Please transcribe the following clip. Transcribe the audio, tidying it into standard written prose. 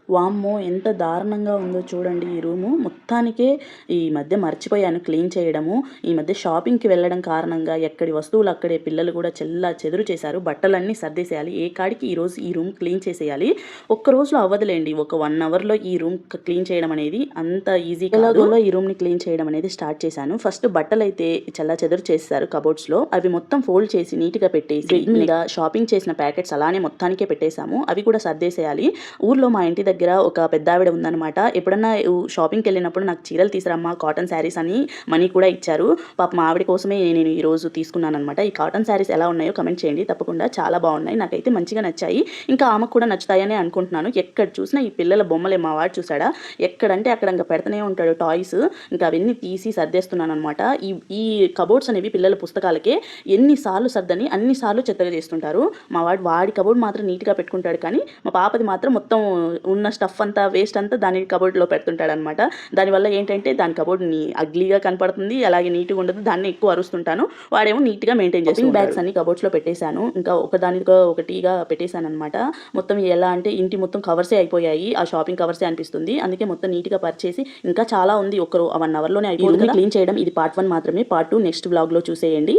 వామ్మో! ఎంత దారుణంగా ఉందో చూడండి ఈ రూము. మొత్తానికే ఈ మధ్య మర్చిపోయాను క్లీన్ చేయడము. ఈ మధ్య షాపింగ్‌కి వెళ్ళడం కారణంగా ఎక్కడి వస్తువులు అక్కడే పిల్లలు కూడా చెల్లాచెదురు చేశారు. బట్టలన్నీ సర్దేసేయాలి. ఏ కాడికి ఈరోజు ఈ రూమ్ క్లీన్ చేసేయాలి. ఒక్క రోజులో అవ్వదులేండి. ఒక 1 అవర్‌లో ఈ రూమ్ క్లీన్ చేయడం అనేది అంత ఈజీ కాదు. ఎలాగోలా ఈ రూమ్‌ని క్లీన్ చేయడం అనేది స్టార్ట్ చేశాను. ఫస్ట్ బట్టలైతే చెల్లాచెదురు చేసేశారు కబోర్డ్స్‌లో. అవి మొత్తం ఫోల్డ్ చేసి నీట్‌గా పెట్టేసి మీద షాపింగ్ చేసిన ప్యాకెట్స్ అలానే మొత్తానికే పెట్టేసాము. అవి కూడా సర్దేసేయాలి. ఊర్లో మా ఇంటి దగ్గర ఒక పెద్దావిడ ఉందనమాట. ఎప్పుడన్నా షాపింగ్‌కి వెళ్ళినప్పుడు నాకు చీరలు తీసుకురమ్మా కాటన్ శారీస్ అని మనీ కూడా ఇచ్చారు. పాపం ఆవిడ కోసమే నేను ఈరోజు తీసుకున్నాననమాట. ఈ కాటన్ శారీస్ ఎలా ఉన్నాయో కమెంట్ చేయండి తప్పకుండా. చాలా బాగున్నాయి. నాకైతే మంచిగా నచ్చాయి. ఇంకా ఆమెకు కూడా నచ్చుతాయని అనుకుంటున్నాను. ఎక్కడ చూసినా ఈ పిల్లల బొమ్మలే. మా వాడు చూసాడా ఎక్కడంటే అక్కడ ఇంకా పెడుతూనే ఉంటాడు టాయ్స్. ఇంకా అవన్నీ తీసి సర్దేస్తున్నాను అనమాట. ఈ కబోర్డ్స్ అనేవి పిల్లల పుస్తకాలకే ఎన్నిసార్లు సర్దని అన్నిసార్లు చెత్తగా చేస్తుంటారు. మా వాడి కబోర్డ్ మాత్రం నీట్‌గా పెట్టుకుంటాడు కానీ మా పాపది మాత్రం మొత్తం ఉన్న స్టఫ్ అంతా వేస్ట్ అంతా దాని కబోర్డ్‌లో పెడుతుంటాడనమాట. దానివల్ల ఏంటంటే దాని కబోర్డ్ అగ్లీగా కనపడుతుంది. అలాగే నీట్‌గా ఉండదు. దాన్ని ఎక్కువ అరుస్తుంటాను. వాడేమో నీట్‌గా మెయింటైన్ చేస్తూ బ్యాగ్స్ అన్ని కబోర్డ్స్‌లో పెట్టేశాను. ఇంకా ఒకదానితో ఒకటిగా పెట్టేశాననమాట. మొత్తం ఎలా అంటే ఇంటి మొత్తం కవర్సే అయిపోయాయి. ఆ షాపింగ్ కవర్సే అనిపిస్తుంది. అందుకే మొత్తం నీట్‌గా పరిచేసి ఇంకా చాలా ఉంది. 1 అవర్‌లోనే అయిపోతుంది. క్లీన్ చేయడం ఇది పార్ట్ 1 మాత్రమే. పార్ట్ 2 నెక్స్ట్ వ్లాగ్‌లో చూసేయండి.